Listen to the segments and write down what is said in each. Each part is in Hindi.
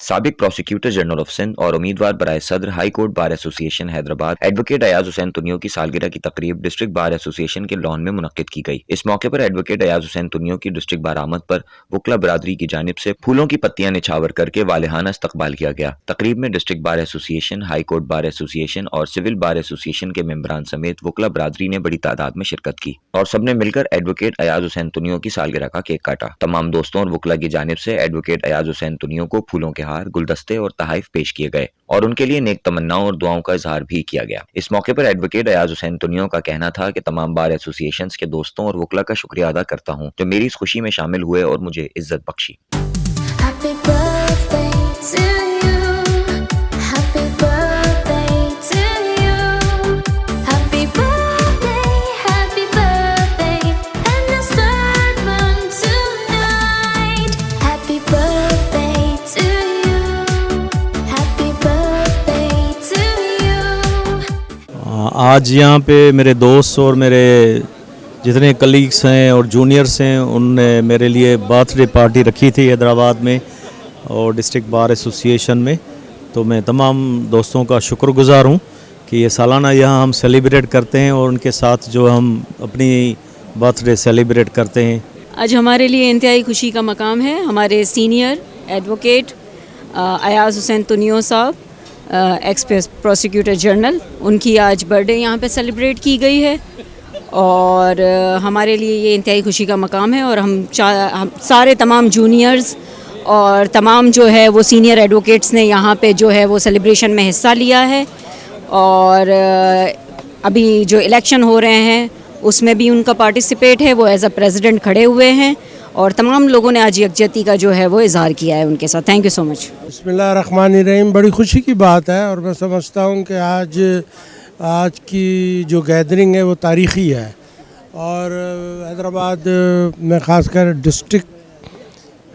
साबिक प्रोसिक्यूटर जनरल ऑफ सिंध और उम्मीदवार बराए सदर high court bar association Hyderabad advocate Ayaz Hussain Tunio की सालगिरह की तकरीब डिस्ट्रिक्ट बार एसोसिएशन के लॉन में मुनक्किद की गई। इस मौके पर एडवोकेट अयाज हुसैन तुनियो की डिस्ट्रिक्ट बार आमद पर वकला बरादरी की जानिब से फूलों की पत्तियां निछावर करके वालिहाना इस्तकबाल किया गया। तकरीब में district bar association, high court bar association और सिविल बार एसोसिएशन के मेंबरान समेत वकला बरादरी ने बड़ी तादाद में शिरकत की और सबने मिलकर एडवोकेट अयाज हुसैन तुनियो की सालगिरह का केक काटा। तमाम दोस्तों और वकला की जानिब से एडवोकेट अयाज हुसैन तुनियो को फूलों के हार, गुलदस्ते और तहाइफ पेश किए गए और उनके लिए नेक तमन्नाओं और दुआओं का इजहार भी किया गया। इस मौके पर एडवोकेट अयाज हुसैन तुनियो का कहना था कि तमाम बार एसोसिएशंस के दोस्तों और वकला का शुक्रिया अदा करता हूँ जो मेरी इस खुशी में शामिल हुए और मुझे इज्जत Bakshi. Happy birthday to you. Happy birthday to you. Happy birthday, and let's start one tonight. Happy birthday to you. Happy birthday to you. आज यहाँ पे मेरे दोस्त और मेरे जितने कलीग्स हैं और जूनियर्स हैं उनने मेरे लिए बर्थडे पार्टी रखी थी हैदराबाद में और डिस्ट्रिक्ट बार एसोसिएशन में। तो मैं तमाम दोस्तों का शुक्रगुज़ार हूँ कि ये सालाना यहाँ हम सेलिब्रेट करते हैं और उनके साथ जो हम अपनी बर्थडे सेलिब्रेट करते हैं। आज हमारे लिए इंतहाई खुशी का मकाम है। हमारे सीनियर एडवोकेट अयाज हुसैन तुनियो साहब, एक्स प्रोसिक्यूटर जनरल, उनकी आज बर्थडे यहाँ पे सेलिब्रेट की गई है और हमारे लिए ये इंतहाई खुशी का मकाम है। और हम सारे तमाम जूनियर्स और तमाम जो है वो सीनियर एडवोकेट्स ने यहाँ पे जो है वो सेलिब्रेशन में हिस्सा लिया है और अभी जो इलेक्शन हो रहे हैं उसमें भी उनका पार्टिसिपेट है। वो एज अ प्रेसिडेंट खड़े हुए हैं और तमाम लोगों ने आज यकजहती का जो है वो इजहार किया है उनके साथ। Thank you so much. बिस्मिल्लाहिर्रहमानिर्रहीम। बड़ी खुशी की बात है और मैं समझता हूँ कि आज की जो गैदरिंग है वो तारीख़ी है और हैदराबाद में ख़ासकर डिस्ट्रिक्ट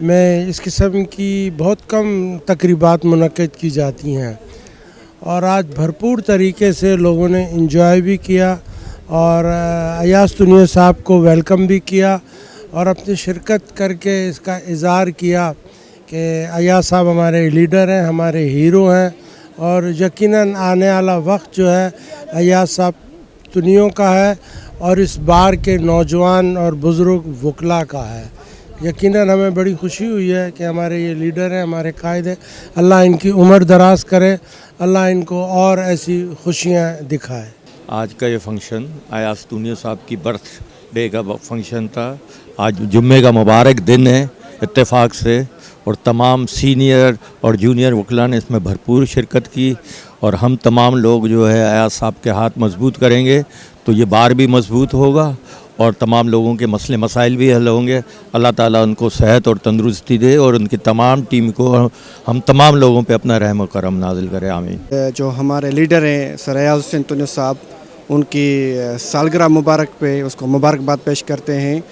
में इस किस्म की बहुत कम तकरीबात मुनक़्क़िद की जाती हैं और आज भरपूर तरीके से लोगों ने इंजॉय भी किया और अयाज तुनियो साहब को वेलकम भी किया और अपनी शिरकत करके इसका इज़हार किया कि अयाज साहब हमारे लीडर हैं, हमारे हीरो हैं और यकीनन आने वाला वक्त जो है अयाज साहब तुनियो का है और इस बार के नौजवान और बुज़ुर्ग वकला का है। यकीनन हमें बड़ी खुशी हुई है कि हमारे ये लीडर हैं, हमारे कायद हैं। अल्लाह इनकी उम्र दराज करे, अल्लाह इनको और ऐसी खुशियाँ दिखाए। आज का ये फंक्शन अयाज तुनियो साहब की बर्थडे का फंक्शन था। आज जुम्मे का मुबारक दिन है इत्तेफाक से और तमाम सीनियर और जूनियर वकला ने इसमें भरपूर शिरकत की और हम तमाम लोग जो है अयाज साहब के हाथ मजबूत करेंगे तो ये बार भी मजबूत होगा और तमाम लोगों के मसले मसाइल भी हल होंगे। अल्लाह ताला उनको सेहत और तंदुरुस्ती दे और उनकी तमाम टीम को हम तमाम लोगों पे अपना रहम व करम नाजिल करे, आमीन। जो हमारे लीडर हैं सर अयाज हुसैन तुनियो साहब, उनकी सालगिरह मुबारक पे उसको मुबारकबाद पेश करते हैं।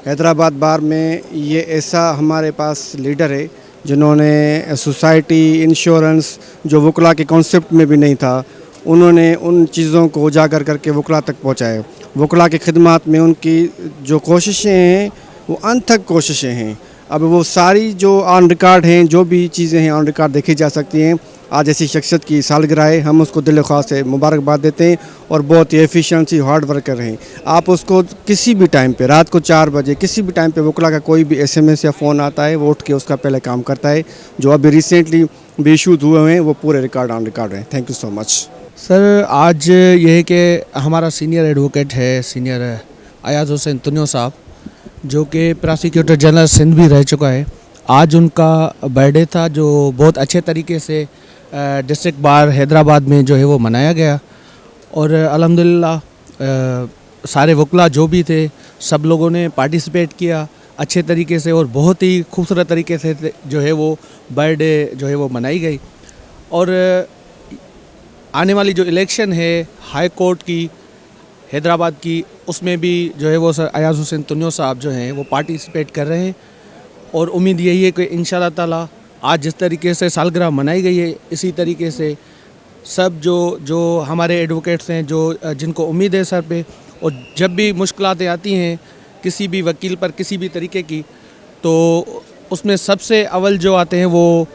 हैदराबाद बार में ये ऐसा हमारे पास लीडर है जिन्होंने सोसाइटी, इंश्योरेंस जो वकला के कॉन्सेप्ट में भी नहीं था, उन्होंने उन चीज़ों को उजागर करके वकला तक पहुँचाए। वकला की खिदमत में उनकी जो कोशिशें हैं वो अनथक कोशिशें हैं। अब वो सारी जो ऑन रिकॉर्ड हैं, जो भी चीज़ें हैं ऑन रिकॉर्ड देखी जा सकती हैं। आज ऐसी शख्सियत की सालगिरह है, हम उसको दिल ख्वाह से मुबारकबाद देते हैं और बहुत ही एफिशिएंसी हार्ड वर्कर हैं। आप उसको किसी भी टाइम पे, रात को 4 बजे किसी भी टाइम पे वकला का कोई भी SMS या फ़ोन आता है, वो उठ के उसका पहले काम करता है। जो अभी रिसेंटली भी इशूज़ हुए हैं वो पूरे रिकॉर्ड ऑन रिकॉर्ड हैं। Thank you so much sir. आज ये है कि हमारा सीनियर एडवोकेट है, सीनियर अयाज हुसैन तुनियो साहब, जो कि प्रोसिक्यूटर जनरल सिंध भी रह चुका है। आज उनका बर्थडे था जो बहुत अच्छे तरीके से डिस्ट्रिक्ट बार हैदराबाद में जो है वो मनाया गया और अल्हम्दुलिल्लाह सारे वकला जो भी थे सब लोगों ने पार्टिसिपेट किया अच्छे तरीके से और बहुत ही खूबसूरत तरीके से जो है वो बर्थडे जो है वो मनाई गई। और आने वाली जो इलेक्शन है हाई कोर्ट की हैदराबाद की, उसमें भी जो है वो सर अयाज हुसैन तुनियो साहब जो हैं वो पार्टिसिपेट कर रहे हैं और उम्मीद यही है कि इंशाल्लाह ताला आज जिस तरीके से सालगिरह मनाई गई है इसी तरीके से सब जो हमारे एडवोकेट्स हैं जो जिनको उम्मीद है सर पे, और जब भी मुश्किलातें आती हैं किसी भी वकील पर किसी भी तरीके की, तो उसमें सबसे अव्वल जो आते हैं वो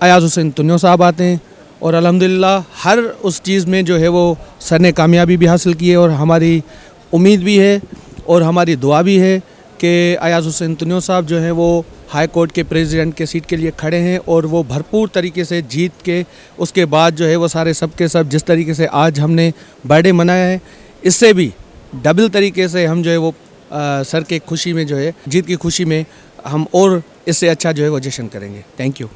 अयाज हुसैन तुन्यो साहब आते हैं और अल्हम्दुलिल्लाह हर उस चीज़ में जो है वो सर ने कामयाबी भी हासिल की है और हमारी उम्मीद भी है और हमारी दुआ भी है कि अयाज हुसैन तुन्यो साहब जो हैं वो हाई कोर्ट के प्रेसिडेंट के सीट के लिए खड़े हैं और वो भरपूर तरीके से जीत के उसके बाद जो है वो सारे सब के सब जिस तरीके से आज हमने बर्थडे मनाया है, इससे भी डबल तरीके से हम जो है वो सर के खुशी में जो है जीत की खुशी में हम और इससे अच्छा जो है वो जश्न करेंगे। Thank you.